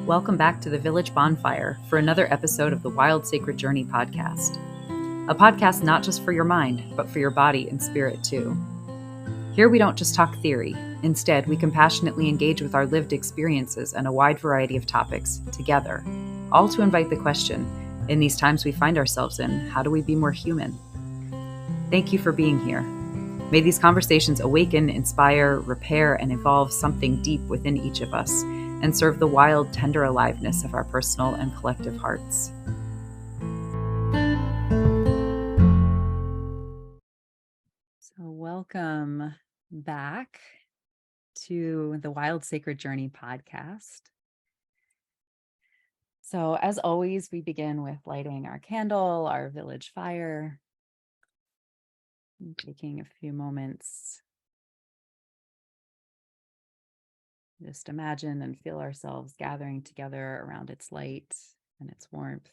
Welcome back to the Village Bonfire for another episode of the Wild Sacred Journey podcast. A podcast not just for your mind, but for your body and spirit too. Here we don't just talk theory. Instead, we compassionately engage with our lived experiences and a wide variety of topics together, all to invite the question, in these times we find ourselves in, how do we be more human? Thank you for being here. May these conversations awaken, inspire, repair, and evolve something deep within each of us, and serve the wild, tender aliveness of our personal and collective hearts. So welcome back to the Wild Sacred Journey podcast. So as always, we begin with lighting our candle, our village fire, and taking a few moments. Just imagine and feel ourselves gathering together around its light and its warmth.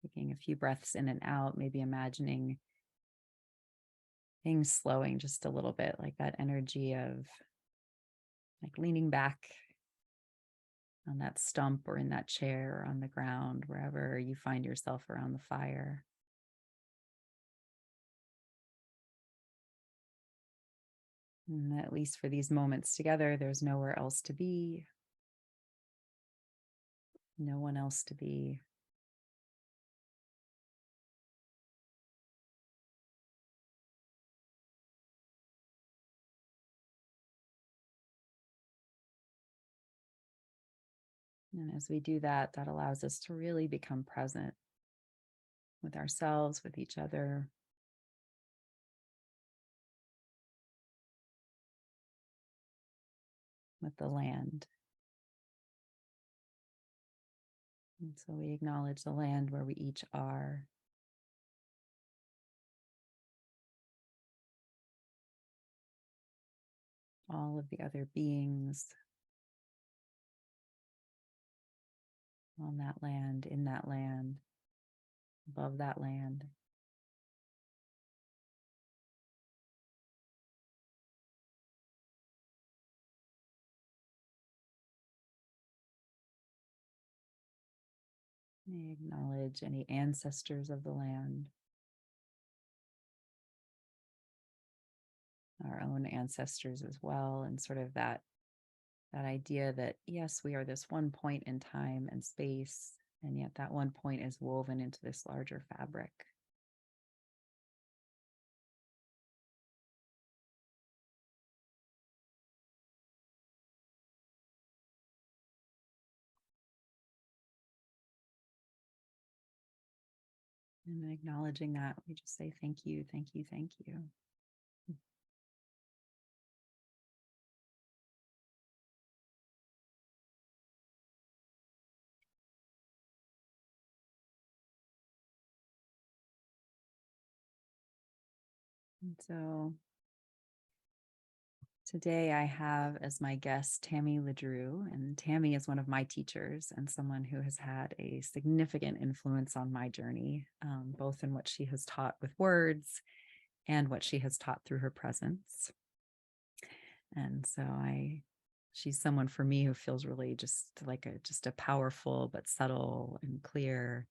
Taking a few breaths in and out, maybe imagining things slowing just a little bit, like that energy of like leaning back on that stump or in that chair or on the ground, wherever you find yourself around the fire. And at least for these moments together, there's nowhere else to be, no one else to be. And as we do that, that allows us to really become present with ourselves, with each other, with the land. And so we acknowledge the land where we each are. All of the other beings on that land, in that land, above that land. We acknowledge any ancestors of the land, our own ancestors as well, and sort of that idea that, yes, we are this one point in time and space, and yet that one point is woven into this larger fabric. And acknowledging that, we just say, thank you, thank you, thank you. And so today I have as my guest Tammy LaDrew, and Tammy is one of my teachers and someone who has had a significant influence on my journey, both in what she has taught with words and what she has taught through her presence. And so she's someone for me who feels really just like a powerful but subtle and clear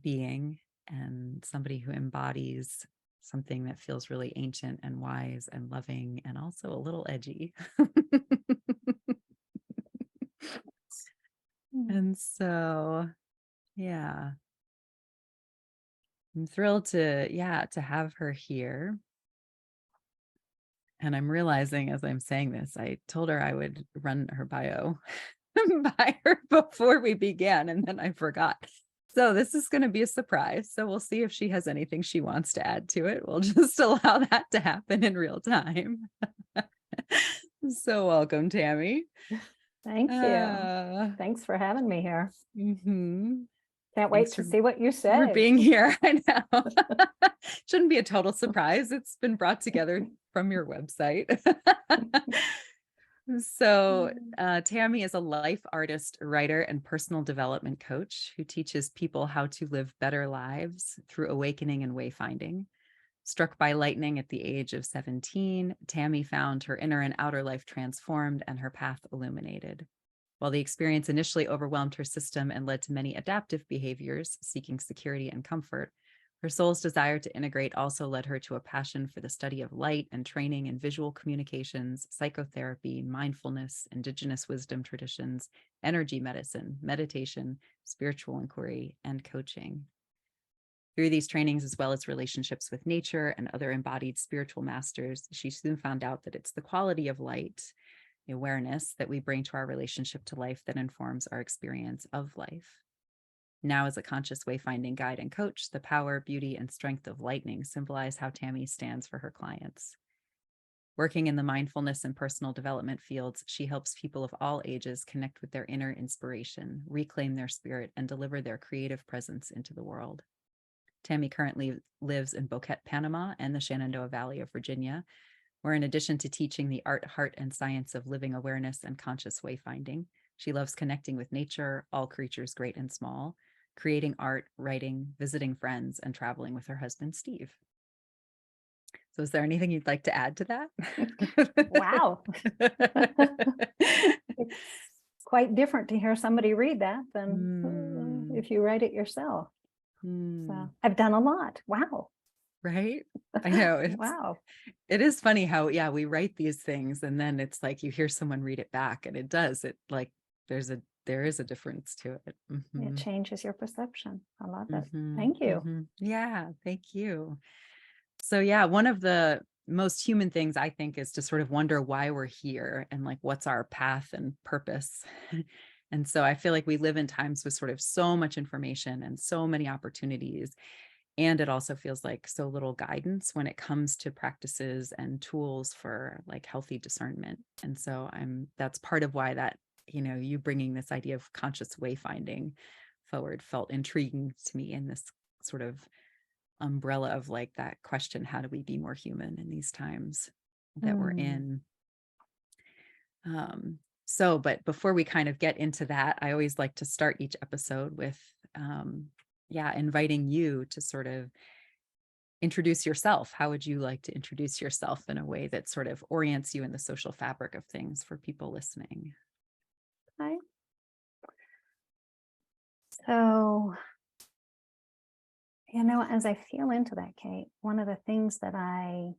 being, and somebody who embodies something that feels really ancient and wise and loving and also a little edgy. And so, yeah, I'm thrilled to have her here. And I'm realizing as I'm saying this, I told her I would run her bio by her before we began, and then I forgot. So this is going to be a surprise. So we'll see if she has anything she wants to add to it. We'll just allow that to happen in real time. So welcome, Tammy. Thank you. Thanks for having me here. Mm-hmm. Can't wait to see what you say. For being here. I know. Shouldn't be a total surprise. It's been brought together from your website. So Tammy is a life artist, writer, and personal development coach who teaches people how to live better lives through awakening and wayfinding. Struck by lightning at the age of 17, Tammy found her inner and outer life transformed and her path illuminated. While the experience initially overwhelmed her system and led to many adaptive behaviors, seeking security and comfort, her soul's desire to integrate also led her to a passion for the study of light and training in visual communications, psychotherapy, mindfulness, indigenous wisdom traditions, energy medicine, meditation, spiritual inquiry, and coaching. Through these trainings, as well as relationships with nature and other embodied spiritual masters, she soon found out that it's the quality of light, the awareness that we bring to our relationship to life that informs our experience of life. Now, as a conscious wayfinding guide and coach, the power, beauty, and strength of lightning symbolize how Tammy stands for her clients. Working in the mindfulness and personal development fields, she helps people of all ages connect with their inner inspiration, reclaim their spirit, and deliver their creative presence into the world. Tammy currently lives in Boquete, Panama, and the Shenandoah Valley of Virginia, where in addition to teaching the art, heart, and science of living awareness and conscious wayfinding, she loves connecting with nature, all creatures great and small, creating art, writing, visiting friends, and traveling with her husband, Steve. So is there anything you'd like to add to that? Wow. It's quite different to hear somebody read that than if you write it yourself. So I've done a lot. Wow. Right? I know. Wow. It is funny how, we write these things and then it's like you hear someone read it back and it does. It like there is a difference to it. Mm-hmm. It changes your perception. I love it. Thank you. Mm-hmm. Yeah, thank you. So one of the most human things I think is to sort of wonder why we're here and like what's our path and purpose. And so I feel like we live in times with sort of so much information and so many opportunities. And it also feels like so little guidance when it comes to practices and tools for like healthy discernment. And so that's part of why that, you bringing this idea of conscious wayfinding forward felt intriguing to me in this sort of umbrella of like that question, how do we be more human in these times that we're in? But before we kind of get into that, I always like to start each episode with, inviting you to sort of introduce yourself. How would you like to introduce yourself in a way that sort of orients you in the social fabric of things for people listening? Hi. So, as I feel into that, Kate, one of the things that I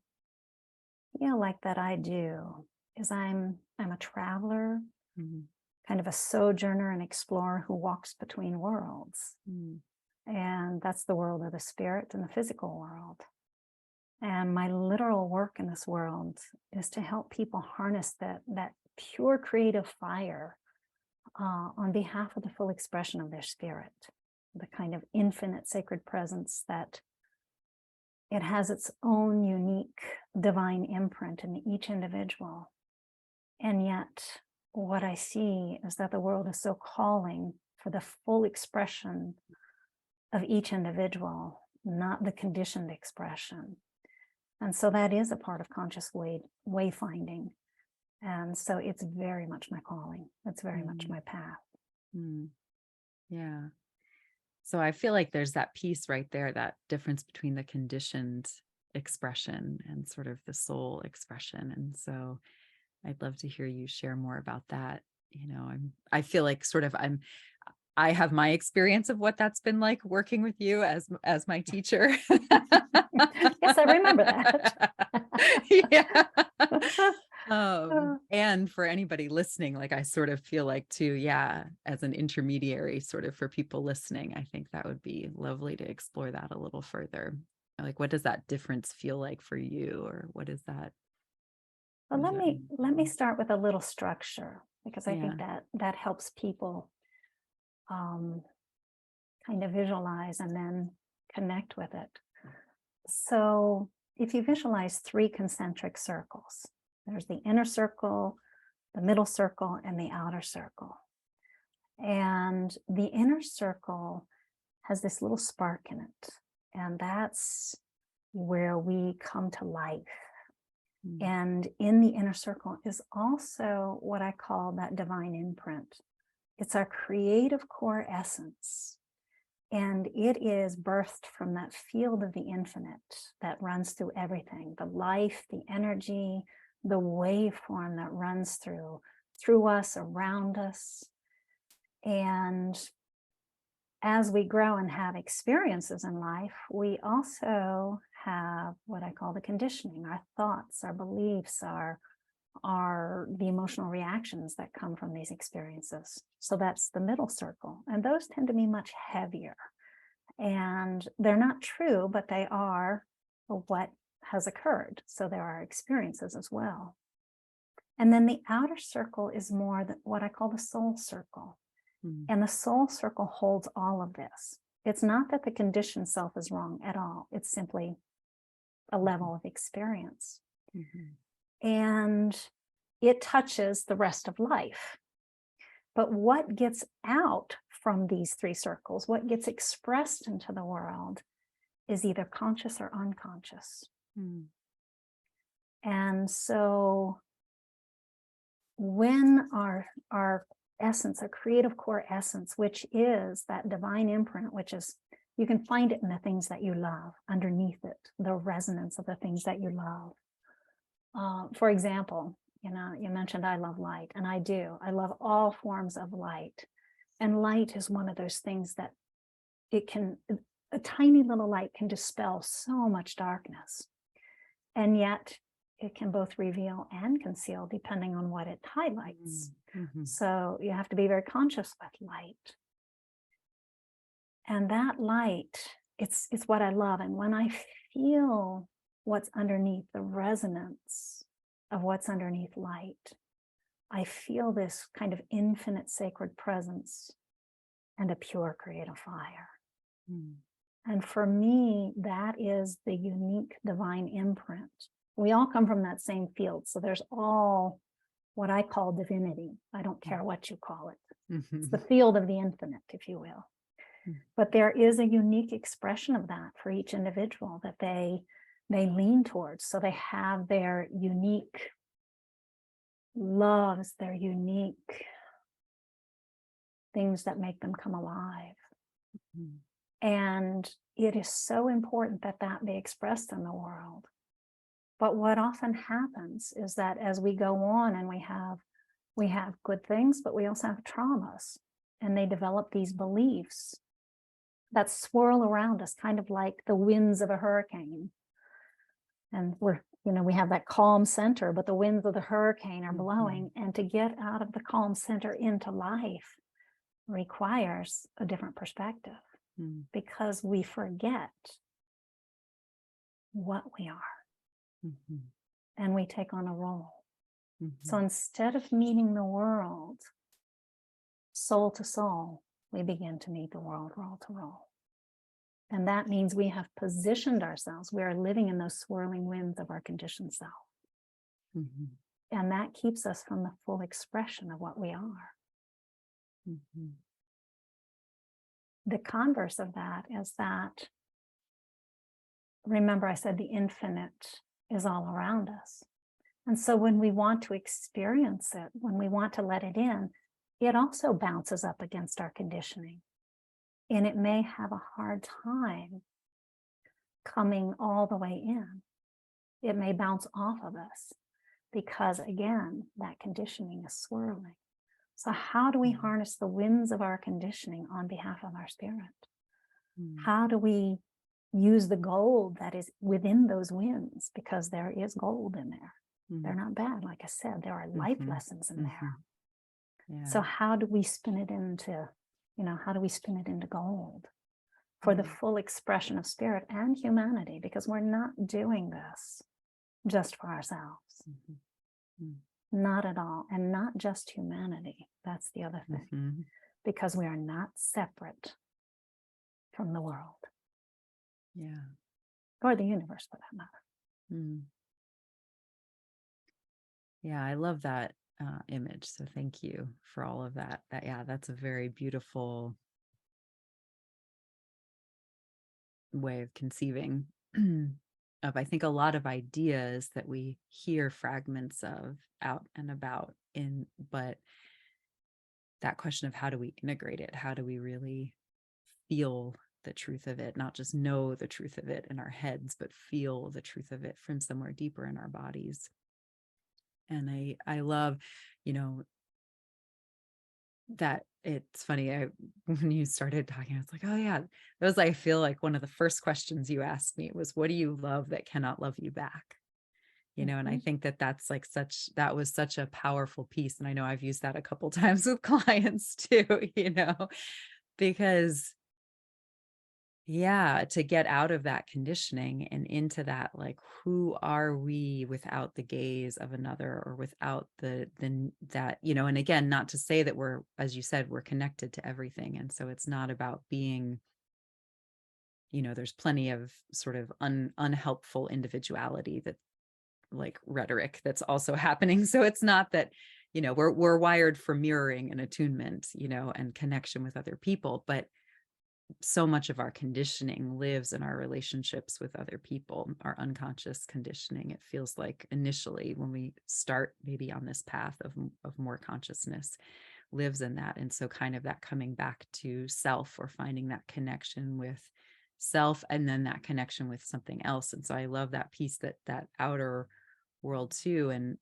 feel like that I do is I'm a traveler, kind of a sojourner and explorer who walks between worlds. And that's the world of the spirit and the physical world. And my literal work in this world is to help people harness that pure creative fire on behalf of the full expression of their spirit, the kind of infinite sacred presence that it has its own unique divine imprint in each individual. And yet what I see is that the world is so calling for the full expression of each individual, not the conditioned expression. And so that is a part of conscious wayfinding. And so it's very much my calling. It's very much my path. Yeah. So I feel like there's that piece right there, that difference between the conditioned expression and sort of the soul expression. And so I'd love to hear you share more about that. I feel like sort of I have my experience of what that's been like working with you as my teacher. Yes, I remember that. And for anybody listening, like I sort of feel like too, as an intermediary sort of for people listening, I think that would be lovely to explore that a little further. Like, what does that difference feel like for you, or what is that? Well, let me start with a little structure, because I think that helps people kind of visualize and then connect with it. So if you visualize 3 concentric circles, there's the inner circle, the middle circle, and the outer circle. And the inner circle has this little spark in it, and that's where we come to life. And in the inner circle is also what I call that divine imprint. It's our creative core essence. And it is birthed from that field of the infinite that runs through everything, the life, the energy, the waveform that runs through us, around us. And as we grow and have experiences in life, we also have what I call the conditioning, our thoughts, our beliefs, the emotional reactions that come from these experiences. So that's the middle circle. And those tend to be much heavier. And they're not true, but they are what has occurred. So there are experiences as well. And then the outer circle is more what I call the soul circle. And the soul circle holds all of this. It's not that the conditioned self is wrong at all. It's simply a level of experience. And it touches the rest of life. But what gets out from these three circles, what gets expressed into the world, is either conscious or unconscious. And so when our essence, our creative core essence, which is that divine imprint, which is, you can find it in the things that you love, underneath it, the resonance of the things that you love. For example, you mentioned I love light, and I do. I love all forms of light. And light is one of those things that a tiny little light can dispel so much darkness. And yet it can both reveal and conceal depending on what it highlights. So you have to be very conscious with light. And that light, it's what I love. And when I feel what's underneath, the resonance of what's underneath light, I feel this kind of infinite sacred presence and a pure creative fire. And for me, that is the unique divine imprint. We all come from that same field. So there's all what I call divinity. I don't care what you call it. It's the field of the infinite, if you will. But there is a unique expression of that for each individual that they lean towards. So they have their unique loves, their unique things that make them come alive. And it is so important that that be expressed in the world. But what often happens is that as we go on and we have good things, but we also have traumas, and they develop these beliefs that swirl around us, kind of like the winds of a hurricane. And we have that calm center, but the winds of the hurricane are blowing. And to get out of the calm center into life requires a different perspective, because we forget what we are. And we take on a role. So instead of meeting the world soul to soul, we begin to meet the world role to role. And that means we have positioned ourselves. We are living in those swirling winds of our conditioned self. And that keeps us from the full expression of what we are. The converse of that is that, remember I said the infinite is all around us. And so when we want to experience it, when we want to let it in, it also bounces up against our conditioning. And it may have a hard time coming all the way in. It may bounce off of us because, again, that conditioning is swirling. So how do we harness the winds of our conditioning on behalf of our spirit? How do we use the gold that is within those winds? Because there is gold in there. They're not bad. Like I said, there are life lessons in there. So how do we spin it into, gold for the full expression of spirit and humanity? Because we're not doing this just for ourselves. Not at all. And not just humanity. That's the other thing. Because we are not separate from the world. Or the universe, for that matter. Yeah, I love that image. So thank you for all of that. That's a very beautiful way of conceiving of, I think, a lot of ideas that we hear fragments of out and about but that question of how do we integrate it? How do we really feel the truth of it, not just know the truth of it in our heads, but feel the truth of it from somewhere deeper in our bodies. And I love, that it's funny. When you started talking, I was like, oh yeah, that was, I feel like one of the first questions you asked me was, what do you love that cannot love you back? And I think that was such a powerful piece. And I know I've used that a couple times with clients too, because to get out of that conditioning and into that, like, who are we without the gaze of another, or without that, and again, not to say that we're, as you said, we're connected to everything. And so it's not about being, there's plenty of sort of unhelpful individuality, that like rhetoric that's also happening. So it's not that, we're wired for mirroring and attunement, and connection with other people, but so much of our conditioning lives in our relationships with other people, our unconscious conditioning. It feels like initially when we start maybe on this path of more consciousness, lives in that. And so kind of that coming back to self, or finding that connection with self, and then that connection with something else. And so I love that piece, that outer world too. And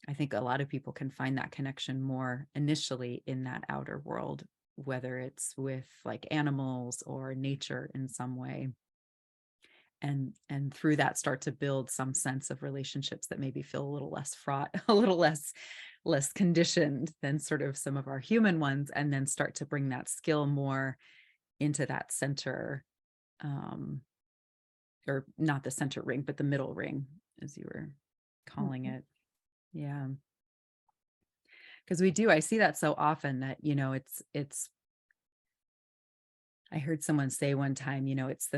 I think a lot of people can find that connection more initially in that outer world, whether it's with like animals or nature in some way. And through that start to build some sense of relationships that maybe feel a little less fraught, a little less conditioned than sort of some of our human ones, and then start to bring that skill more into that center, or not the center ring, but the middle ring, as you were calling it. Yeah. Because I see that so often, that, it's, I heard someone say one time, it's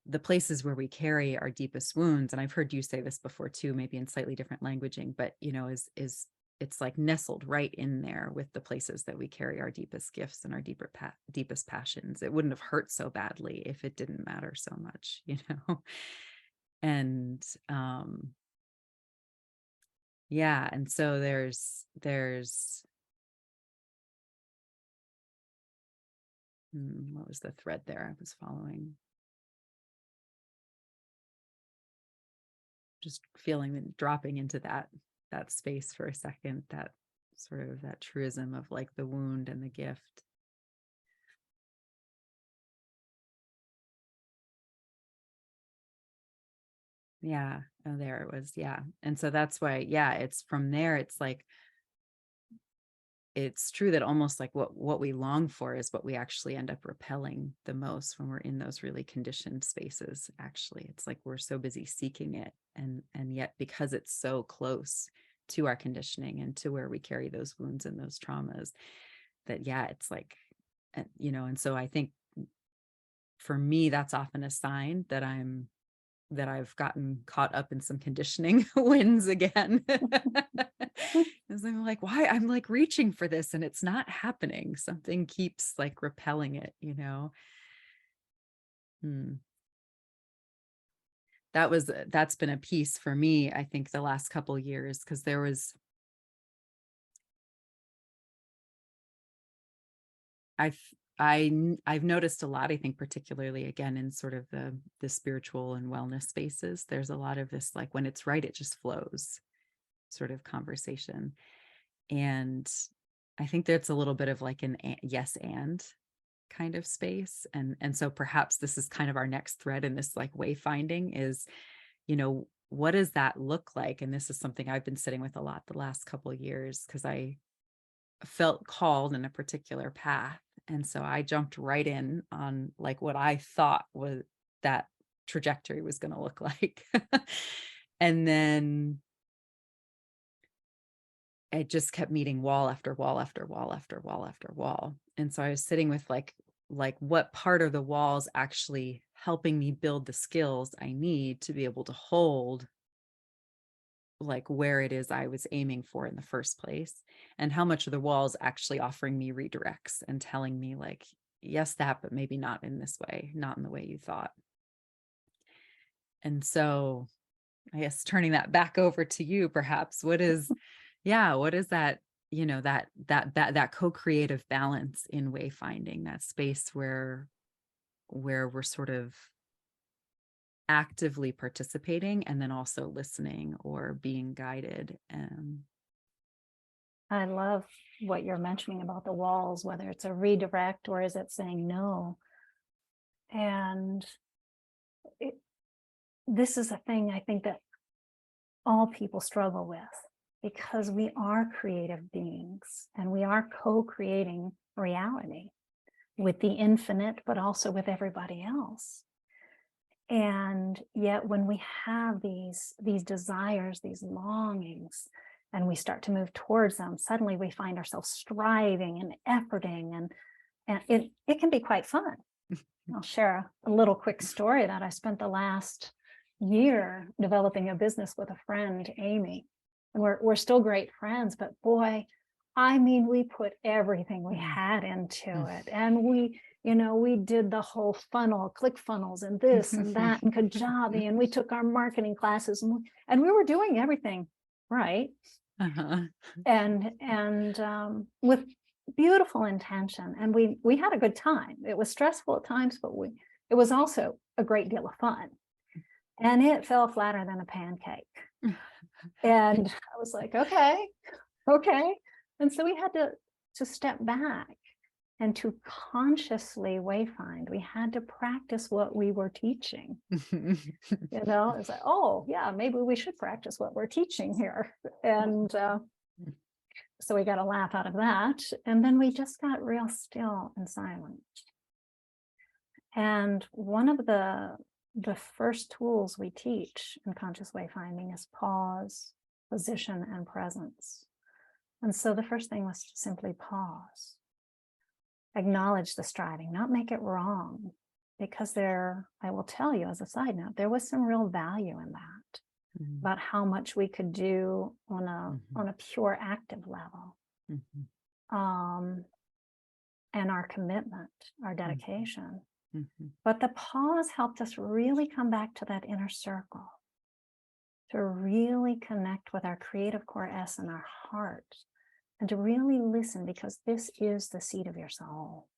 the places where we carry our deepest wounds. And I've heard you say this before too, maybe in slightly different languaging, but, is it's like nestled right in there with the places that we carry our deepest gifts and our deepest passions. It wouldn't have hurt so badly if it didn't matter so much, and, yeah. And so there's, what was the thread there I was following? Just feeling and dropping into that space for a second, that sort of that truism of like the wound and the gift. Yeah. Oh, there it was. Yeah. And so that's why, it's from there. It's like, it's true that almost like what we long for is what we actually end up repelling the most when we're in those really conditioned spaces. Actually, it's like we're so busy seeking it, and yet, because it's so close to our conditioning and to where we carry those wounds and those traumas, that it's like, and so I think for me, that's often a sign that I've gotten caught up in some conditioning wins again. Because I'm like, why? I'm like reaching for this and it's not happening. Something keeps like repelling it, That's been a piece for me, I think, the last couple years, because I've noticed a lot, I think, particularly again in sort of the spiritual and wellness spaces, there's a lot of this, like, when it's right, it just flows sort of conversation. And I think that's a little bit of like an yes and kind of space. And so perhaps this is kind of our next thread in this like wayfinding is, what does that look like? And this is something I've been sitting with a lot the last couple of years, because I felt called in a particular path. And so I jumped right in on like what I thought was that trajectory was going to look like. And then it just kept meeting wall after wall after wall after wall after wall. And so I was sitting with like what part of the walls actually helping me build the skills I need to be able to hold like where it is I was aiming for in the first place, and how much of the walls actually offering me redirects and telling me like, yes, that, but maybe not in this way, not in the way you thought. And so I guess turning that back over to you, perhaps, what is that, that co-creative balance in wayfinding, that space where we're sort of actively participating and then also listening or being guided. I love what you're mentioning about the walls, whether it's a redirect or is it saying no. And this is a thing I think that all people struggle with, because we are creative beings and we are co-creating reality with the infinite, but also with everybody else. And yet when we have these desires, these longings, and we start to move towards them, suddenly we find ourselves striving and efforting, and it can be quite fun. I'll share a little quick story that I spent the last year developing a business with a friend, Amy, and we're still great friends, but boy, I mean, we put everything we had into it, and we did the whole funnel, click funnels and this and that and Kajabi, and we took our marketing classes, and we were doing everything right. And with beautiful intention, and we had a good time. It was stressful at times, but it was also a great deal of fun, and it fell flatter than a pancake. And I was like, okay. And so we had to step back and to consciously wayfind. We had to practice what we were teaching. It's like, oh yeah, maybe we should practice what we're teaching here. And so we got a laugh out of that. And then we just got real still and silent. And one of the first tools we teach in conscious wayfinding is pause, position, and presence. And so the first thing was to simply pause. Acknowledge the striving, not make it wrong, because I will tell you as a side note, there was some real value in that, about how much we could do on a pure active level, and our commitment, our dedication. But the pause helped us really come back to that inner circle, to really connect with our creative core S and our heart, and to really listen, because this is the seat of your soul.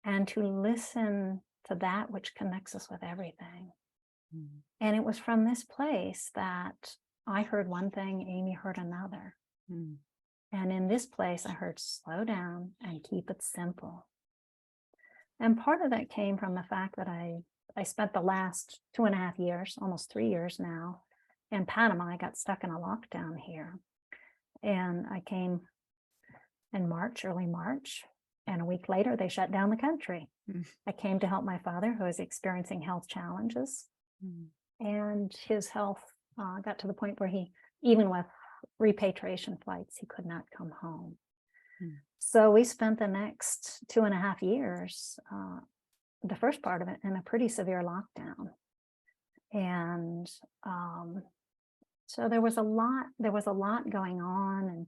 And to listen to that which connects us with everything. And it was from this place that I heard one thing, Amy heard another. And in this place, I heard slow down and keep it simple. And part of that came from the fact that I spent the last 2.5 years, almost 3 years now, in Panama. I got stuck in a lockdown here. And I came in March, early March, and a week later, they shut down the country. I came to help my father, who was experiencing health challenges. And his health got to the point where even with repatriation flights, he could not come home. So we spent the next 2.5 years, the first part of it, in a pretty severe lockdown. And so there was a lot going on,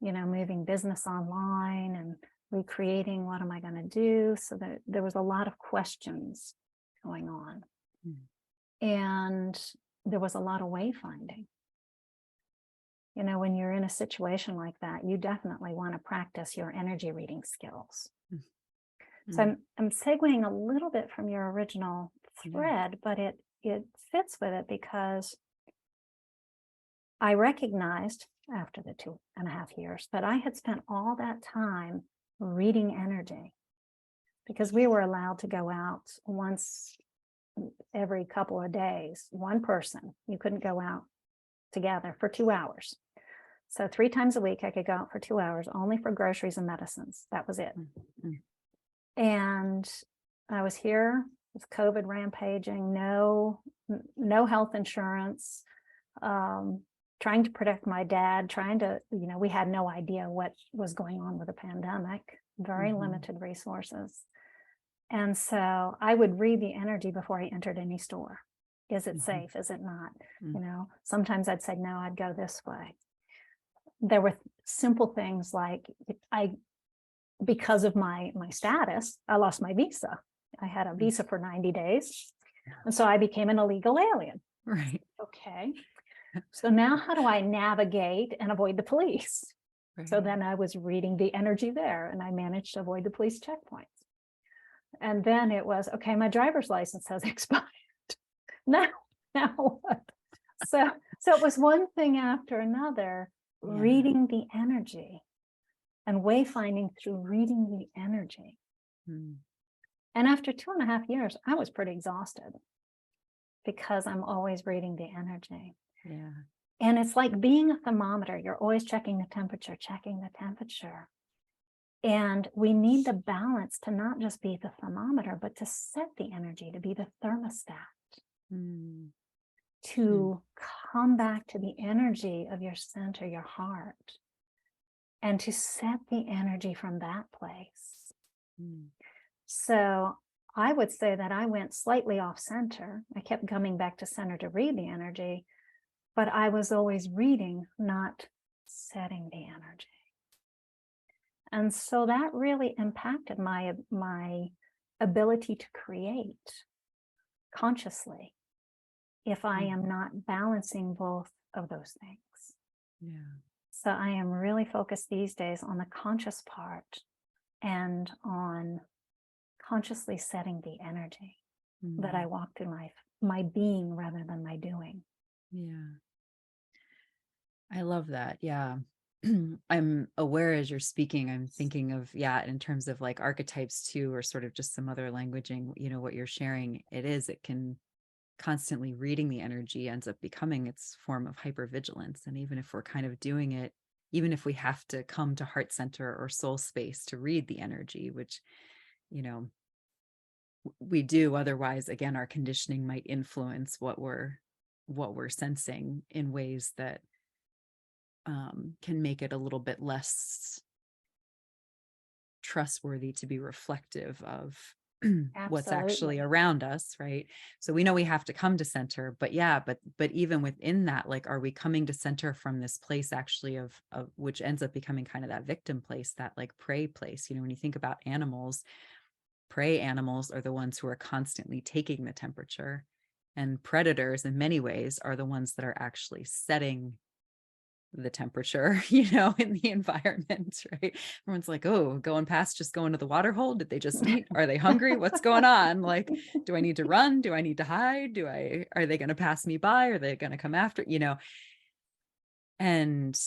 and moving business online and recreating, what am I going to do? So there was a lot of questions going on. And there was a lot of wayfinding. When you're in a situation like that, you definitely want to practice your energy reading skills. So I'm segueing a little bit from your original thread, but it fits with it, because I recognized after the 2.5 years that I had spent all that time reading energy, because we were allowed to go out once every couple of days, one person. You couldn't go out together for 2 hours. So 3 times a week, I could go out for 2 hours, only for groceries and medicines. That was it. And I was here with COVID rampaging, no health insurance, trying to protect my dad, we had no idea what was going on with the pandemic, very limited resources. And so I would read the energy before I entered any store. Is it safe? Is it not? Sometimes I'd say, no, I'd go this way. There were simple things like because of my status, I lost my visa. I had a visa for 90 days. And so I became an illegal alien. Right. Okay. So now how do I navigate and avoid the police? So then I was reading the energy there, and I managed to avoid the police checkpoints. And then it was, okay, my driver's license has expired. Now what? So it was one thing after another, reading the energy and wayfinding through reading the energy. And after 2.5 years, I was pretty exhausted because I'm always reading the energy. Yeah. And it's like being a thermometer. You're always checking the temperature, checking the temperature. And we need the balance to not just be the thermometer, but to set the energy, to be the thermostat, to come back to the energy of your center, your heart, and to set the energy from that place. So I would say that I went slightly off center. I kept coming back to center to read the energy, but I was always reading, not setting the energy. And so that really impacted my ability to create consciously if I am not balancing both of those things. Yeah. So I am really focused these days on the conscious part and on consciously setting the energy that I walk through life, my being rather than my doing. Yeah. I love that. Yeah. I'm aware as you're speaking, I'm thinking of, in terms of like archetypes too, or sort of just some other languaging, what you're sharing, it can constantly reading the energy ends up becoming its form of hypervigilance. And even if we're kind of doing it, even if we have to come to heart center or soul space to read the energy, which, we do, otherwise, again, our conditioning might influence what we're sensing in ways that can make it a little bit less trustworthy to be reflective of what's actually around us, right? So we know we have to come to center, but even within that, like, are we coming to center from this place actually of which ends up becoming kind of that victim place, that like prey place? When you think about animals, prey animals are the ones who are constantly taking the temperature, and predators in many ways are the ones that are actually setting the temperature, in the environment, right? Everyone's like, oh, going past, just going to the water hole. Did they just eat? Are they hungry? What's going on? Like, do I need to run? Do I need to hide? Are they going to pass me by? Are they going to come after, and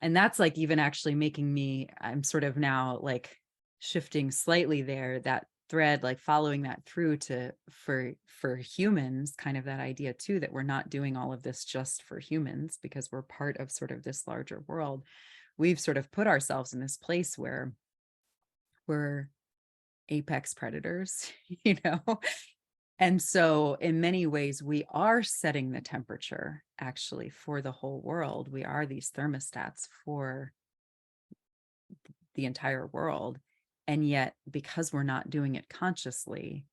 that's like even actually making me, I'm sort of now like shifting slightly there, that thread, like following that through to for humans, kind of that idea too, that we're not doing all of this just for humans because we're part of sort of this larger world. We've sort of put ourselves in this place where we're apex predators, and so in many ways we are setting the temperature actually for the whole world. We are these thermostats for the entire world. And yet, because we're not doing it consciously,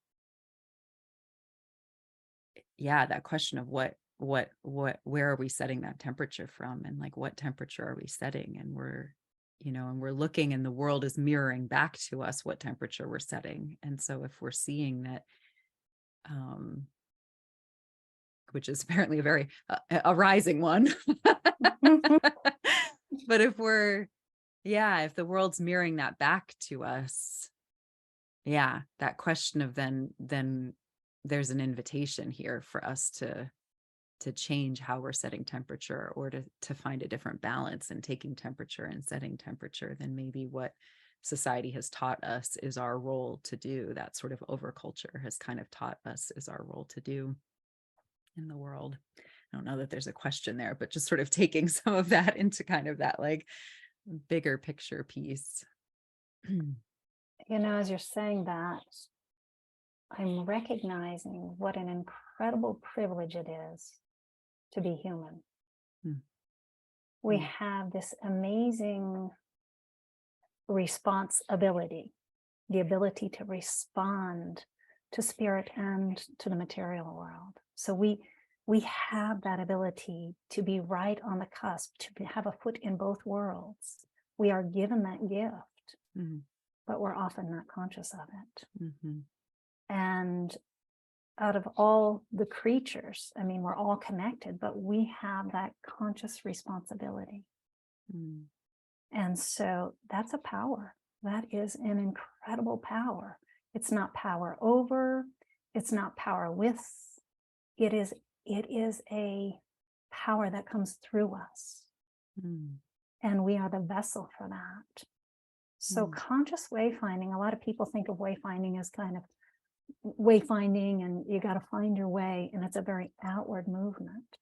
that question of where are we setting that temperature from, and like what temperature are we setting? And we're looking, and the world is mirroring back to us what temperature we're setting. And so if we're seeing that, which is apparently a very a rising one, but if the world's mirroring that back to us, that question of then there's an invitation here for us to change how we're setting temperature, or to find a different balance in taking temperature and setting temperature than maybe what society has taught us is our role to do. That sort of overculture has kind of taught us is our role to do in the world. I don't know that there's a question there, but just sort of taking some of that into kind of that like bigger picture piece. As you're saying that, I'm recognizing what an incredible privilege it is to be human. We have this amazing responsibility, the ability to respond to spirit and to the material world. So we have that ability to be right on the cusp, to have a foot in both worlds. We are given that gift, but we're often not conscious of it. And out of all the creatures, I mean, we're all connected, but we have that conscious responsibility. Mm. And so that's a power. That is an incredible power. It's not power over, it's not power with. It is a power that comes through us. Mm. And we are the vessel for that. So conscious wayfinding, a lot of people think of wayfinding as kind of wayfinding and you got to find your way, and it's a very outward movement.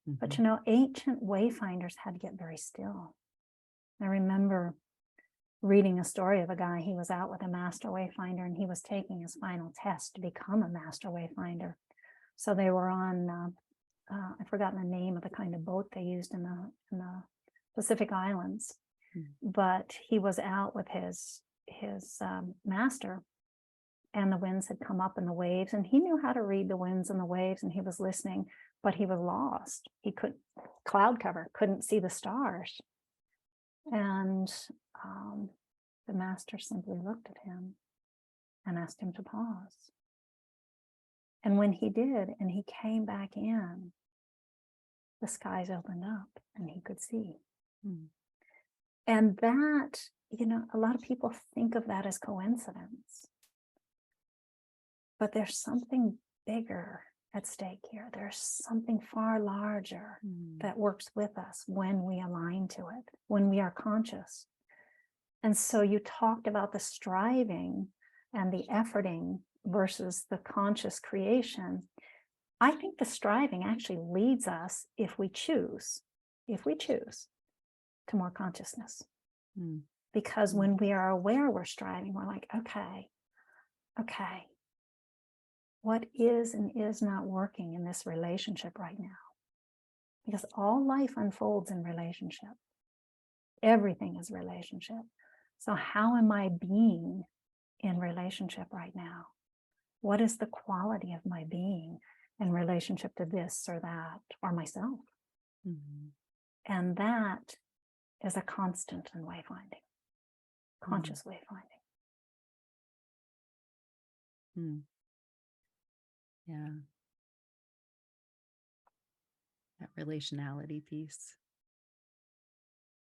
But ancient wayfinders had to get very still. I remember reading a story of a guy. He was out with a master wayfinder and he was taking his final test to become a master wayfinder. So they were on I've forgotten the name of the kind of boat they used in the Pacific Islands, but he was out with his master, and the winds had come up in the waves, and he knew how to read the winds and the waves, and he was listening, but he was lost. He cloud cover, couldn't see the stars. And the master simply looked at him and asked him to pause. And when he did, and he came back in, the skies opened up and he could see. And that, a lot of people think of that as coincidence. But there's something bigger at stake here. There's something far larger that works with us when we align to it, when we are conscious. And so you talked about the striving and the efforting versus the conscious creation. I think the striving actually leads us, if we choose, to more consciousness. Because when we are aware we're striving, we're like, okay, what is and is not working in this relationship right now? Because all life unfolds in relationship. Everything is relationship. So how am I being in relationship right now? What is the quality of my being in relationship to this or that or myself? And that is a constant in wayfinding, conscious wayfinding. Yeah. That relationality piece.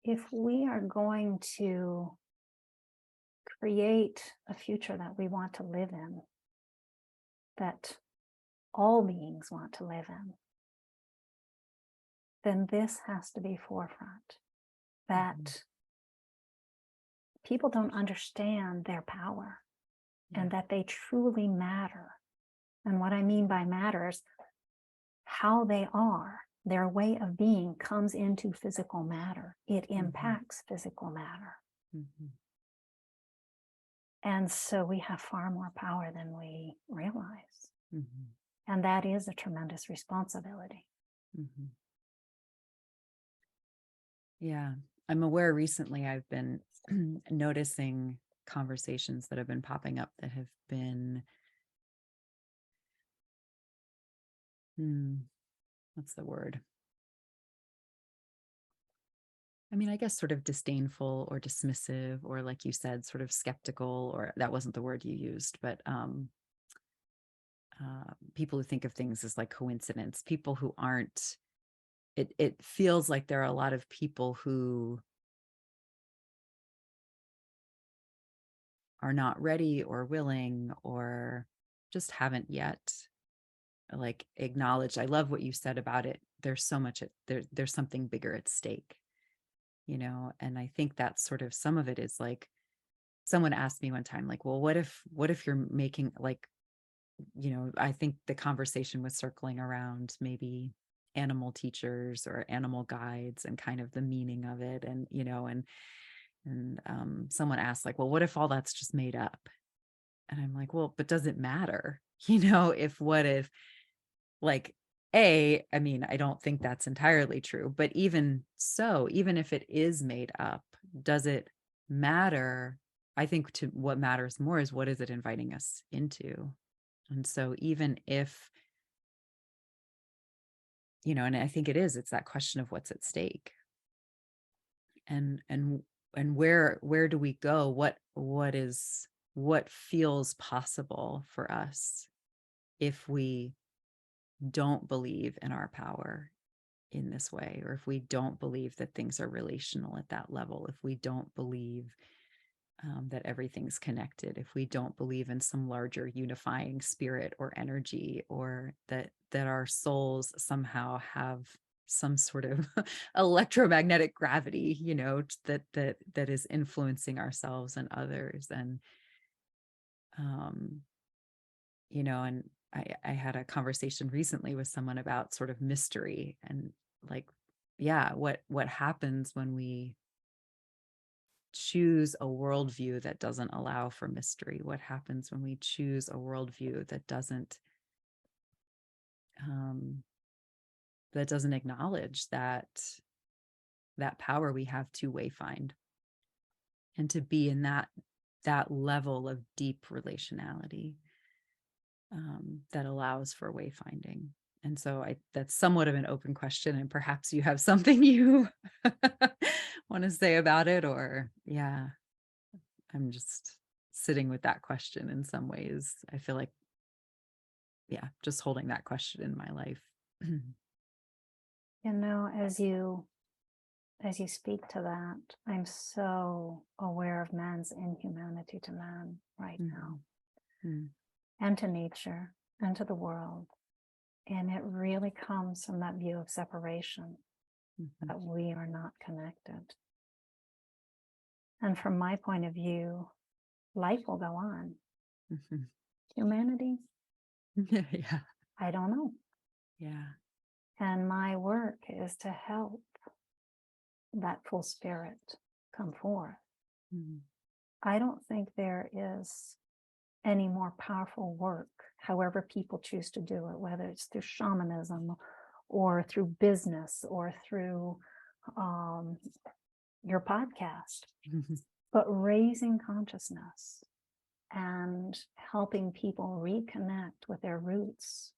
If we are going to create a future that we want to live in, that all beings want to live in, then this has to be forefront. That people don't understand their power and that they truly matter. And what I mean by matter is how they are, their way of being comes into physical matter. It impacts physical matter. And so we have far more power than we realize. And that is a tremendous responsibility. Yeah. I'm aware recently I've been noticing conversations that have been popping up that have been, what's the word? I mean, I guess sort of disdainful or dismissive, or like you said, sort of skeptical, or that wasn't the word you used, but people who think of things as like coincidence, people who aren't, it feels like there are a lot of people who are not ready or willing or just haven't yet like acknowledged. I love what you said about it. There's so much, there's something bigger at stake, and I think that's sort of, some of it is like, someone asked me one time, like, well, what if you're making like, I think the conversation was circling around maybe animal teachers or animal guides and kind of the meaning of it. And, someone asked like, well, what if all that's just made up? And I'm like, well, but does it matter? If like, I mean, I don't think that's entirely true, but even so, even if it is made up, does it matter? I think what matters more is, what is it inviting us into? And so even if, and I think it's that question of what's at stake, and where do we go? What feels possible for us if we don't believe in our power, in this way, or if we don't believe that things are relational at that level, if we don't believe that everything's connected, if we don't believe in some larger unifying spirit or energy, or that our souls somehow have some sort of electromagnetic gravity, that is influencing ourselves and others. And and I had a conversation recently with someone about sort of mystery, and like, yeah, what happens when we choose a worldview that doesn't allow for mystery? What happens when we choose a worldview that doesn't acknowledge that power we have to wayfind and to be in that level of deep relationality that allows for wayfinding? And so that's somewhat of an open question, and perhaps you have something you want to say about it, or yeah, I'm just sitting with that question in some ways. I feel like, yeah, just holding that question in my life. As you speak to that, I'm so aware of man's inhumanity to man right now, and to nature, and to the world. And it really comes from that view of separation, that we are not connected. And from my point of view, life will go on. Humanity? Yeah. I don't know. Yeah. And my work is to help that full spirit come forth. I don't think there is any more powerful work, however people choose to do it, whether it's through shamanism or through business or through your podcast, but raising consciousness and helping people reconnect with their roots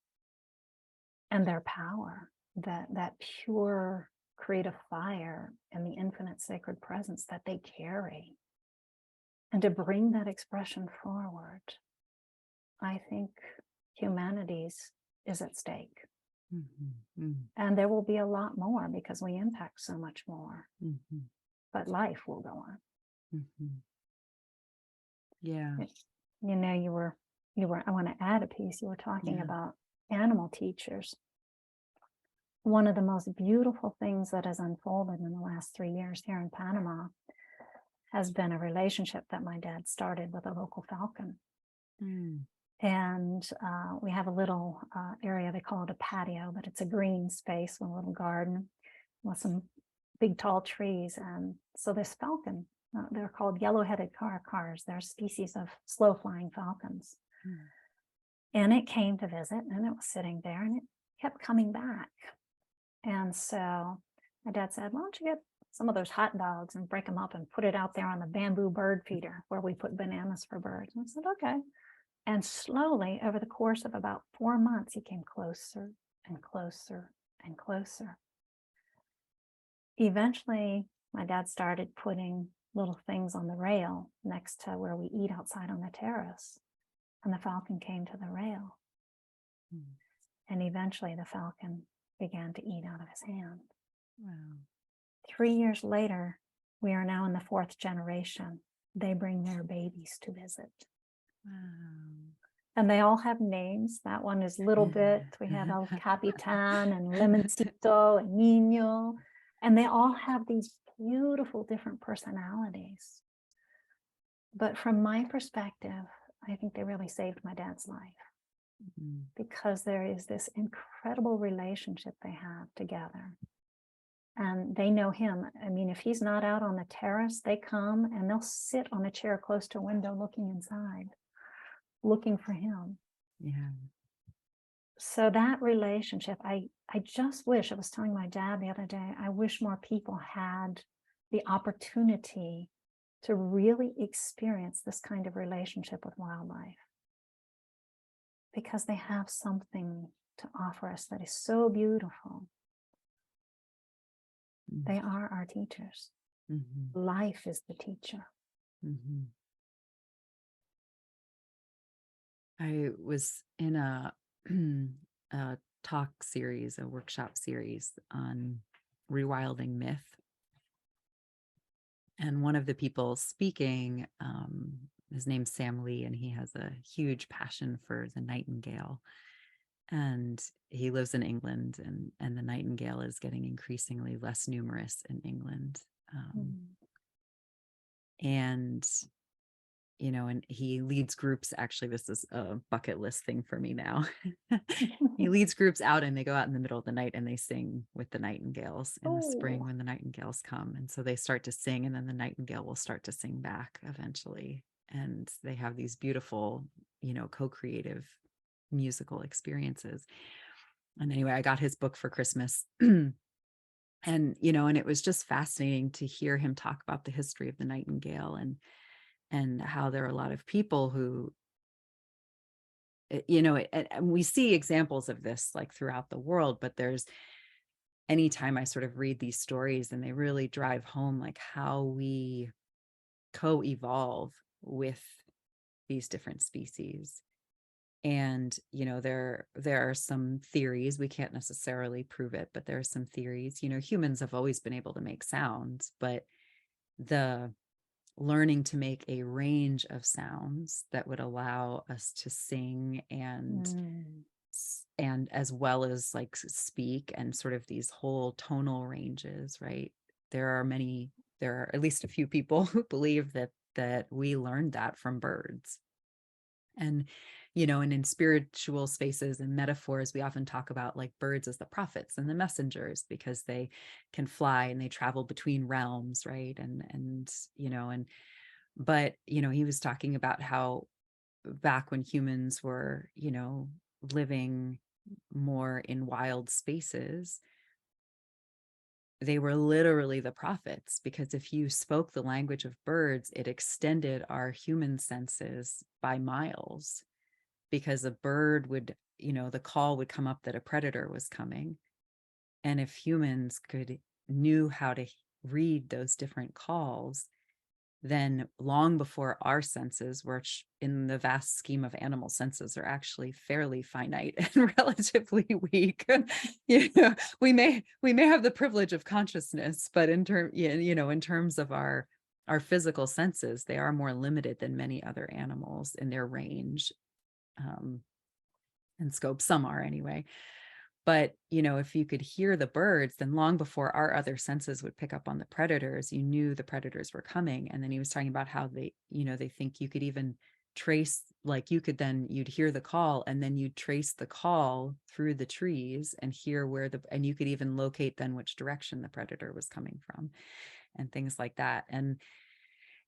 and their power, that pure creative fire and the infinite sacred presence that they carry, and to bring that expression forward. I think humanity's is at stake. And there will be a lot more because we impact so much more. But life will go on. Yeah. You were I want to add a piece. You were talking about animal teachers. One of the most beautiful things that has unfolded in the last 3 years here in Panama has been a relationship that my dad started with a local falcon. And we have a little area, they call it a patio, but it's a green space with a little garden with some big tall trees. And so this falcon, they're called yellow-headed cars. They're a species of slow-flying falcons. And it came to visit, and it was sitting there, and it kept coming back. And so my dad said, why don't you get some of those hot dogs and break them up and put it out there on the bamboo bird feeder where we put bananas for birds. And I said, okay. And slowly, over the course of about 4 months, he came closer and closer and closer. Eventually, my dad started putting little things on the rail next to where we eat outside on the terrace. And the falcon came to the rail. And eventually, the falcon began to eat out of his hand. Wow. 3 years later, we are now in the 4th generation. They bring their babies to visit. Wow. And they all have names. That one is Little Bit. We have El Capitan and Lemoncito and Nino. And they all have these beautiful different personalities. But from my perspective, I think they really saved my dad's life. Because there is this incredible relationship they have together. And they know him. I mean, if he's not out on the terrace, they come and they'll sit on a chair close to a window looking inside, looking for him. Yeah. So that relationship, I just wish, I was telling my dad the other day, I wish more people had the opportunity to really experience this kind of relationship with wildlife. Because they have something to offer us that is so beautiful. They are our teachers. Life is the teacher. I was in a talk series, a workshop series on rewilding myth. And one of the people speaking, his name's Sam Lee, and he has a huge passion for the nightingale. And he lives in England, and the nightingale is getting increasingly less numerous in England. And and he leads groups. Actually, this is a bucket list thing for me now. He leads groups out, and they go out in the middle of the night and they sing with the nightingales in the spring when the nightingales come. And so they start to sing, and then the nightingale will start to sing back eventually. And they have these beautiful, co-creative musical experiences. And anyway, I got his book for Christmas. And it was just fascinating to hear him talk about the history of the nightingale, and how there are a lot of people who, and we see examples of this like throughout the world, but there's, anytime I sort of read these stories, and they really drive home like how we co-evolve with these different species. And there are some theories, we can't necessarily prove it, but there are some theories. Humans have always been able to make sounds, but the learning to make a range of sounds that would allow us to sing and as well as like speak, and sort of these whole tonal ranges, right? There are at least a few people who believe that we learned that from birds. And and in spiritual spaces and metaphors, we often talk about like birds as the prophets and the messengers, because they can fly and they travel between realms, right? But he was talking about how back when humans were living more in wild spaces, they were literally the prophets, because if you spoke the language of birds, it extended our human senses by miles. Because a bird would, the call would come up that a predator was coming. And if humans knew how to read those different calls, then long before our senses, which in the vast scheme of animal senses are actually fairly finite and relatively weak, we may have the privilege of consciousness, but in terms of our physical senses, they are more limited than many other animals in their range and scope. Some are anyway. But if you could hear the birds, then long before our other senses would pick up on the predators, you knew the predators were coming. And then he was talking about how they think you could even trace, like you'd hear the call, and then you'd trace the call through the trees and hear and you could even locate then which direction the predator was coming from, and things like that.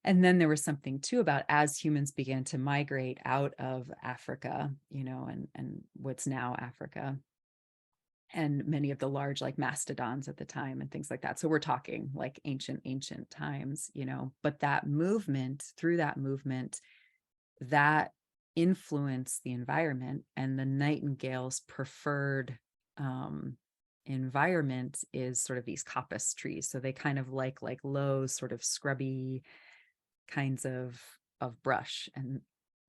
And then there was something too about, as humans began to migrate out of Africa, and what's now Africa, and many of the large like mastodons at the time and things like that. So we're talking like ancient times, but through that movement, that influenced the environment. And the nightingale's preferred environment is sort of these coppice trees. So they kind of like low, sort of scrubby kinds of brush, and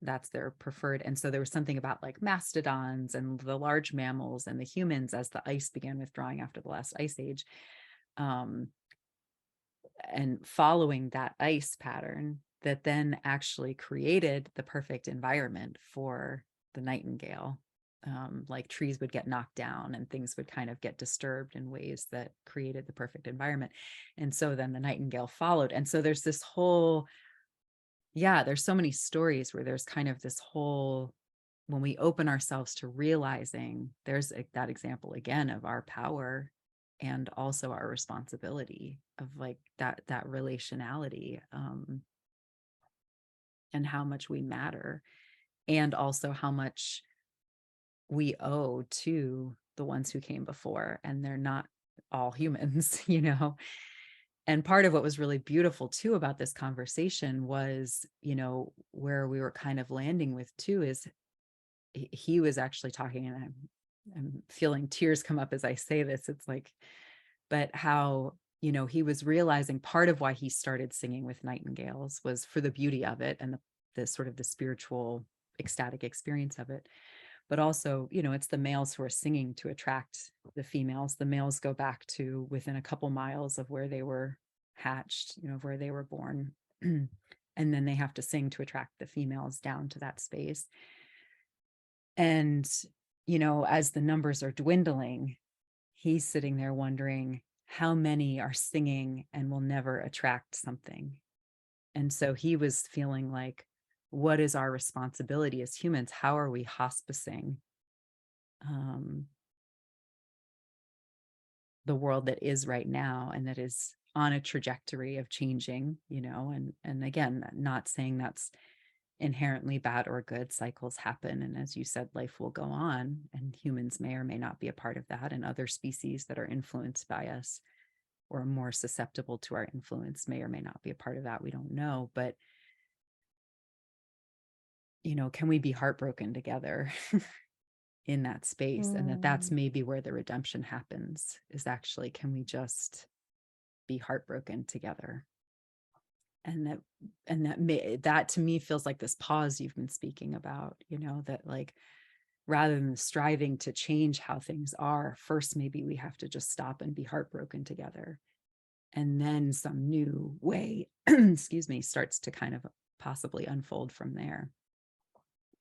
that's their preferred. And so there was something about like mastodons and the large mammals and the humans, as the ice began withdrawing after the last ice age, and following that ice pattern, that then actually created the perfect environment for the nightingale. Like trees would get knocked down and things would kind of get disturbed in ways that created the perfect environment. And so then the nightingale followed. And so there's this whole, there's so many stories where there's kind of this whole, when we open ourselves to realizing, there's that example again of our power and also our responsibility of like that relationality, and how much we matter, and also how much we owe to the ones who came before, and they're not all humans. And part of what was really beautiful too about this conversation was, where we were kind of landing with too, is he was actually talking, and I'm feeling tears come up as I say this. It's like, but how, he was realizing part of why he started singing with nightingales was for the beauty of it and the sort of the spiritual ecstatic experience of it. but also, it's the males who are singing to attract the females. The males go back to within a couple miles of where they were hatched, where they were born. And then they have to sing to attract the females down to that space. And, as the numbers are dwindling, he's sitting there wondering how many are singing and will never attract something. And so he was feeling like, what is our responsibility as humans? How are we hospicing the world that is right now and that is on a trajectory of changing, and again, not saying that's inherently bad or good. Cycles happen. And as you said, life will go on, and humans may or may not be a part of that. And other species that are influenced by us or more susceptible to our influence may or may not be a part of that. We don't know. But, can we be heartbroken together in that space? And that's maybe where the redemption happens, is actually, can we just be heartbroken together? And that to me feels like this pause you've been speaking about, that like, rather than striving to change how things are, first, maybe we have to just stop and be heartbroken together. And then some new way, excuse me, starts to kind of possibly unfold from there.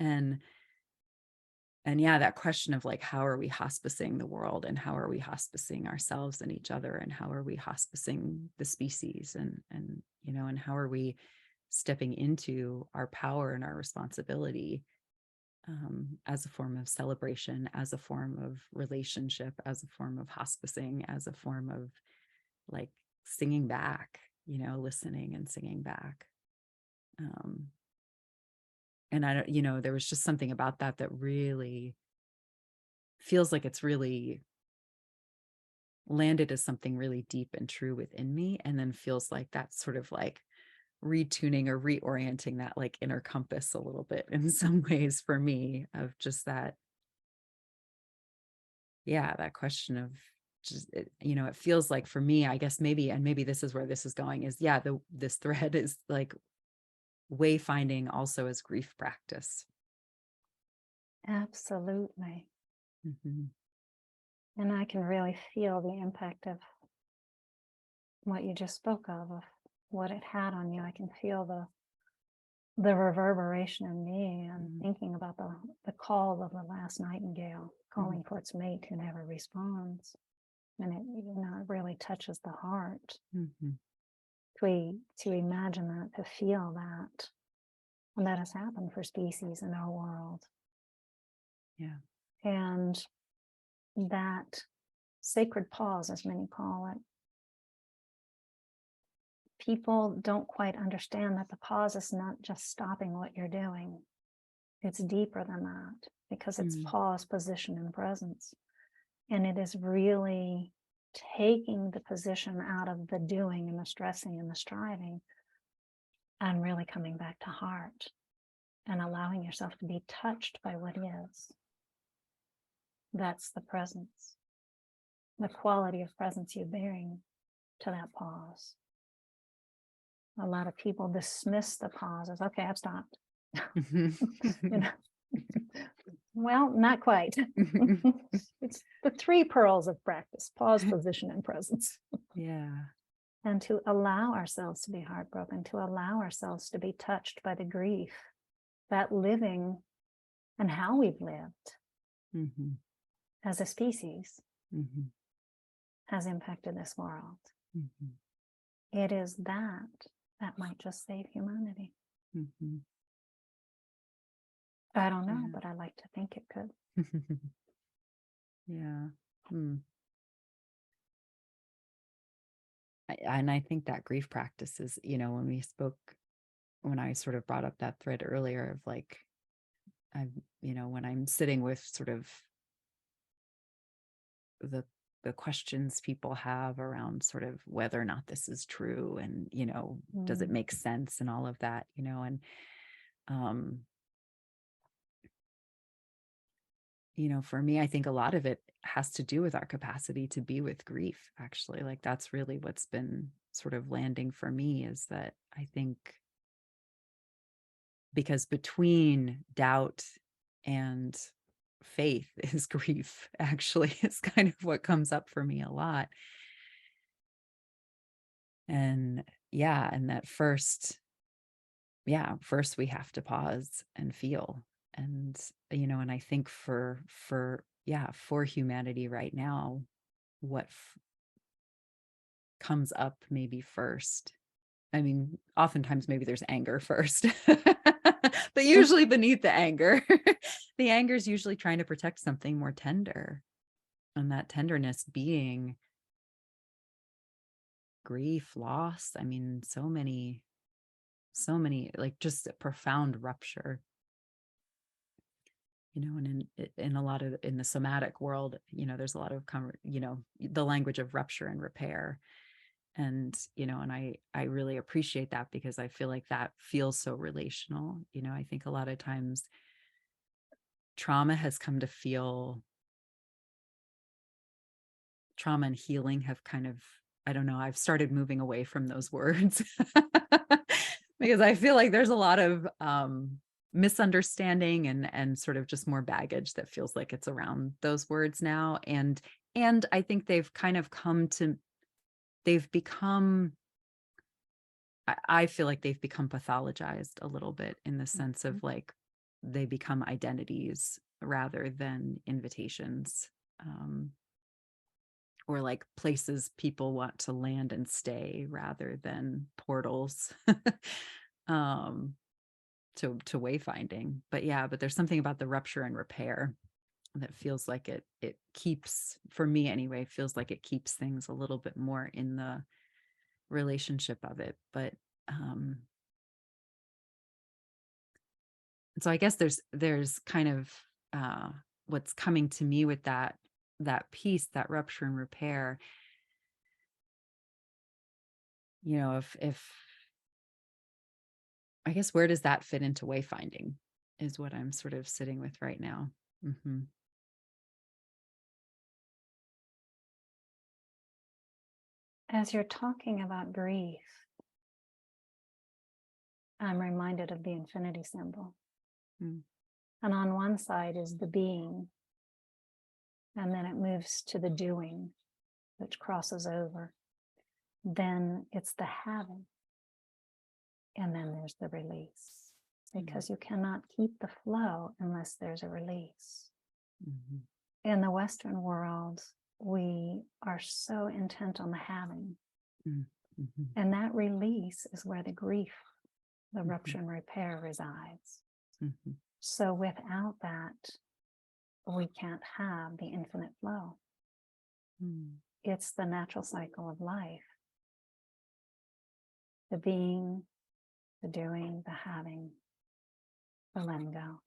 And yeah, that question of like, how are we hospicing the world, and how are we hospicing ourselves and each other, and how are we hospicing the species, and how are we stepping into our power and our responsibility as a form of celebration, as a form of relationship, as a form of hospicing, as a form of like singing back, listening and singing back. And I don't, there was just something about that really feels like it's really landed as something really deep and true within me. And then feels like that's sort of like retuning or reorienting that like inner compass a little bit in some ways for me, of just that, that question of just, it feels like for me, I guess maybe this is where this is going, is this thread is like wayfinding also as grief practice. Absolutely. Mm-hmm. And I can really feel the impact of what you just spoke of what it had on you. I can feel the reverberation in me, and thinking about the call of the last nightingale calling for its mate who never responds. And it, it really touches the heart to imagine that, to feel that. And that has happened for species in our world. Yeah. And that sacred pause, as many call it, people don't quite understand that the pause is not just stopping what you're doing. It's deeper than that, because it's pause, position, and presence. And it is really taking the position out of the doing and the stressing and the striving, and really coming back to heart and allowing yourself to be touched by what is. That's the presence, the quality of presence you're bearing to that pause. A lot of people dismiss the pause as, okay, I've stopped. Well, not quite. It's the 3 pearls of practice: pause, position, and presence. Yeah. And to allow ourselves to be heartbroken, to allow ourselves to be touched by the grief that living and how we've lived as a species has impacted this world. It is that might just save humanity. I don't know, but I like to think it could. Yeah. And I think that grief practice is, when I sort of brought up that thread earlier of like, when I'm sitting with sort of the questions people have around sort of whether or not this is true, and, does it make sense, and all of that, and, for me, I think a lot of it has to do with our capacity to be with grief, actually. Like, that's really what's been sort of landing for me, is that I think because between doubt and faith is grief, actually. It's kind of what comes up for me a lot. And yeah, and that first we have to pause and feel. And, and I think for humanity right now, what comes up maybe first, I mean, oftentimes maybe there's anger first, but usually beneath the anger, the anger is usually trying to protect something more tender. And that tenderness being grief, loss. I mean, so many, like just a profound rupture, and in a lot of, in the somatic world, there's a lot of, the language of rupture and repair. And, and I really appreciate that, because I feel like that feels so relational. I think a lot of times trauma and healing have kind of, I don't know, I've started moving away from those words because I feel like there's a lot of misunderstanding and sort of just more baggage that feels like it's around those words now. And I think they've kind of become, I feel like they've become pathologized a little bit, in the sense of like they become identities rather than invitations, or like places people want to land and stay rather than portals to wayfinding. But there's something about the rupture and repair that feels like it keeps, for me anyway, feels like it keeps things a little bit more in the relationship of it. But so I guess there's kind of what's coming to me with that piece, that rupture and repair. If I guess, where does that fit into wayfinding is what I'm sort of sitting with right now. Mm-hmm. As you're talking about grief, I'm reminded of the infinity symbol. Mm. And on one side is the being, and then it moves to the doing, which crosses over. Then it's the having, and then there's the release, because you cannot keep the flow unless there's a release. Mm-hmm. In the Western world, we are so intent on the having. Mm-hmm. And that release is where the grief, the mm-hmm. rupture and repair resides. Mm-hmm. So without that, we can't have the infinite flow. Mm. It's the natural cycle of life. The being, the doing, the having, the letting go.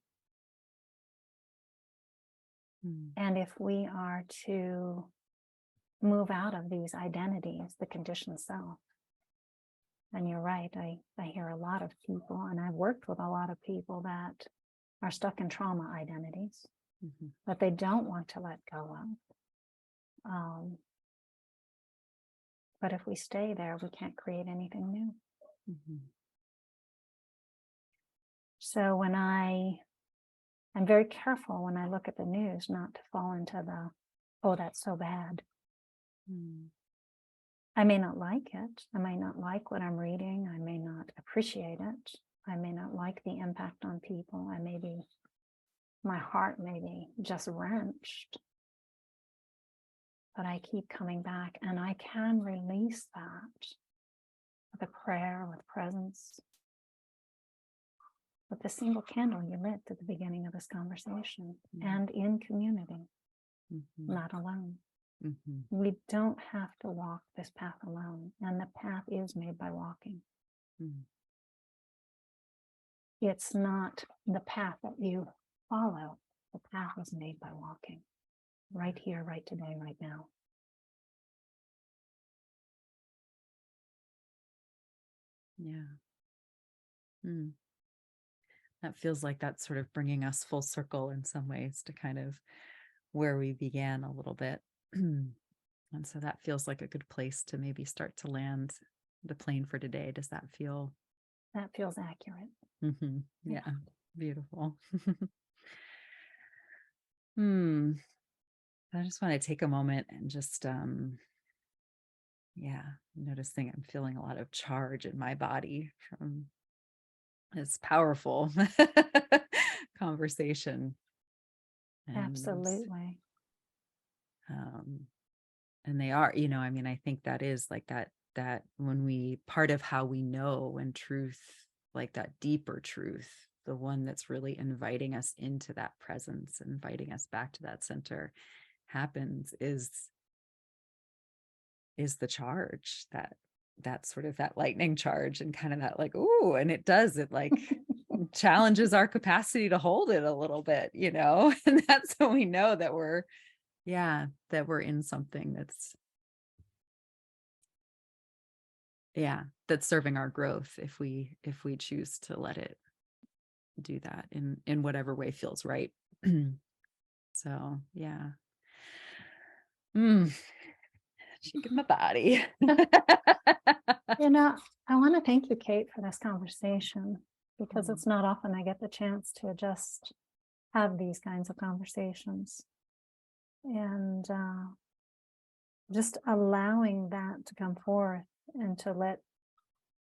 Mm. And if we are to move out of these identities, the conditioned self, and you're right, I hear a lot of people, and I've worked with a lot of people that are stuck in trauma identities, mm-hmm. that they don't want to let go of. But if we stay there, we can't create anything new. Mm-hmm. So when I'm very careful when I look at the news not to fall into the, oh, that's so bad. Mm. I may not like it. I may not like what I'm reading. I may not appreciate it. I may not like the impact on people. My heart may be just wrenched. But I keep coming back, and I can release that with a prayer, with presence, with the single candle you lit at the beginning of this conversation, mm-hmm. and in community, mm-hmm. not alone. Mm-hmm. We don't have to walk this path alone, and the path is made by walking. Mm-hmm. It's not the path that you follow. The path is made by walking, right here, right today, right now. Yeah. Mm. That feels like that's sort of bringing us full circle in some ways to kind of where we began a little bit. And so that feels like a good place to maybe start to land the plane for today. Does that feel? That feels accurate. Mm-hmm. Yeah. Beautiful. I just want to take a moment and just, noticing I'm feeling a lot of charge in my body from this powerful conversation. And, Absolutely. um, and they are, I mean, I think that is like that when we, part of how we know when truth, like that deeper truth, the one that's really inviting us into that presence, inviting us back to that center happens is the charge, that sort of that lightning charge, and kind of that like, ooh, and it like challenges our capacity to hold it a little bit, and that's when we know that we're in something that's serving our growth, if we choose to let it do that in whatever way feels right. So shaking my body. I want to thank you, Kate, for this conversation, because Oh. it's not often I get the chance to just have these kinds of conversations. And just allowing that to come forth and to let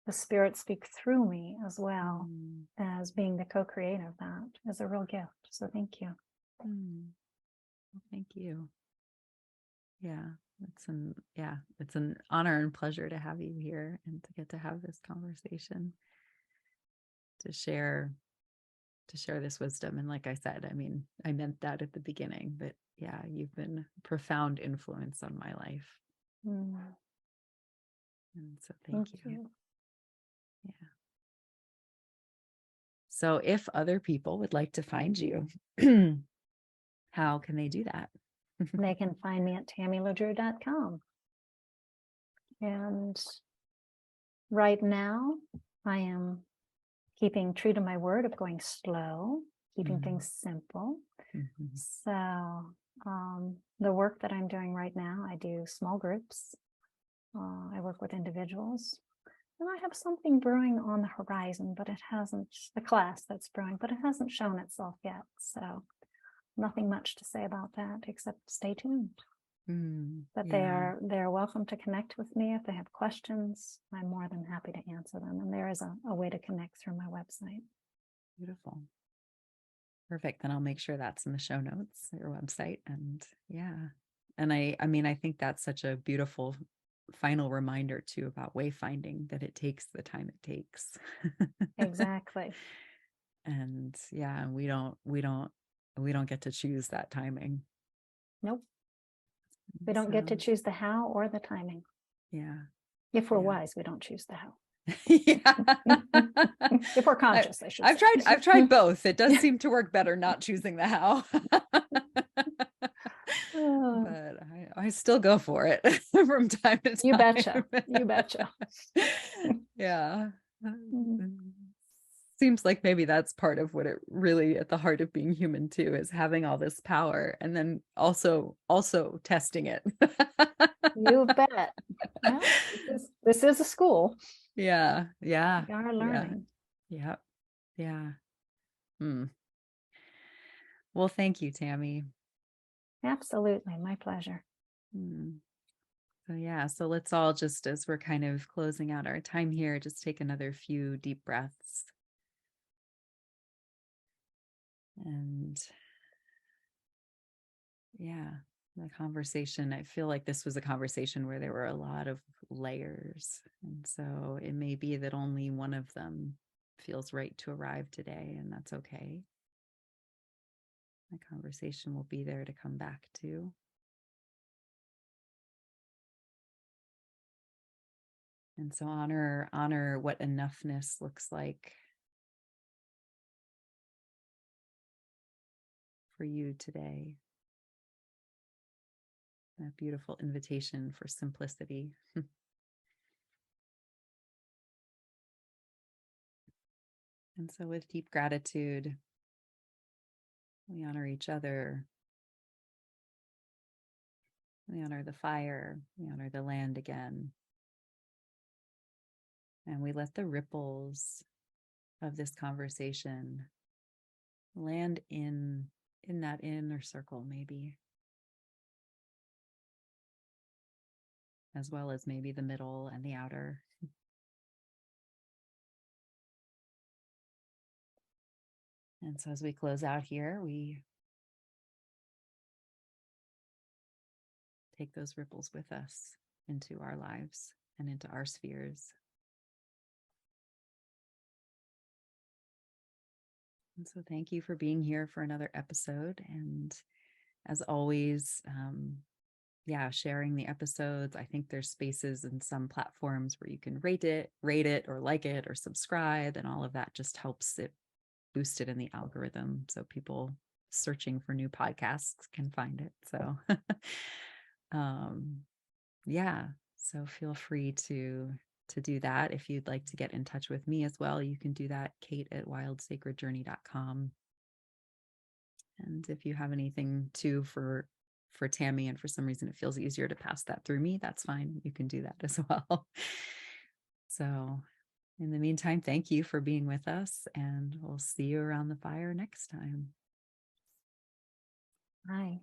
the spirit speak through me as well as being the co-creator of that is a real gift. So thank you. Well, thank you. It's an honor and pleasure to have you here and to get to have this conversation, to share this wisdom. And like I said, I mean, I meant that at the beginning, but you've been a profound influence on my life. And so thank you. Yeah. So if other people would like to find you, how can they do that? They can find me at tammyladrew.com. And right now, I am keeping true to my word of going slow, keeping things simple. So the work that I'm doing right now, I do small groups. I work with individuals. And I have something brewing on the horizon, but it hasn't, a class that's brewing, but it hasn't shown itself yet. So nothing much to say about that, except stay tuned. But they're welcome to connect with me if they have questions. I'm more than happy to answer them. And there is a way to connect through my website. Beautiful. Perfect. Then I'll make sure that's in the show notes, your website. And and I mean, I think that's such a beautiful final reminder too about wayfinding, that it takes the time it takes. Exactly. And we don't get to choose that timing. Nope. We don't get to choose the how or the timing. Yeah. If we're wise, we don't choose the how. If we're conscious, I should say. I've tried both. It does seem to work better not choosing the how. But I still go for it from time to time. You betcha. You betcha. Yeah. Seems like maybe that's part of what it really, at the heart of being human too, is having all this power and then also testing it. You bet. Well, this is a school. Yeah. We are learning. Yeah. Well, thank you, Tammy. Absolutely. My pleasure. So let's all, just as we're kind of closing out our time here, just take another few deep breaths. And the conversation, I feel like this was a conversation where there were a lot of layers. And so it may be that only one of them feels right to arrive today, and that's okay. The conversation will be there to come back to. And so honor what enoughness looks like for you today. That beautiful invitation for simplicity. And so with deep gratitude, we honor each other. We honor the fire. We honor the land again. And we let the ripples of this conversation land in in that inner circle, maybe, as well as maybe the middle and the outer. And so as we close out here, we take those ripples with us into our lives and into our spheres. And so thank you for being here for another episode. And as always, sharing the episodes. I think there's spaces in some platforms where you can rate it or like it or subscribe, and all of that just helps it boost it in the algorithm so people searching for new podcasts can find it. So so feel free to do that. If you'd like to get in touch with me as well, you can do that, kate@wildsacredjourney.com. And if you have anything too for Tammy, and for some reason it feels easier to pass that through me, that's fine. You can do that as well. So in the meantime, thank you for being with us, and we'll see you around the fire next time. Bye.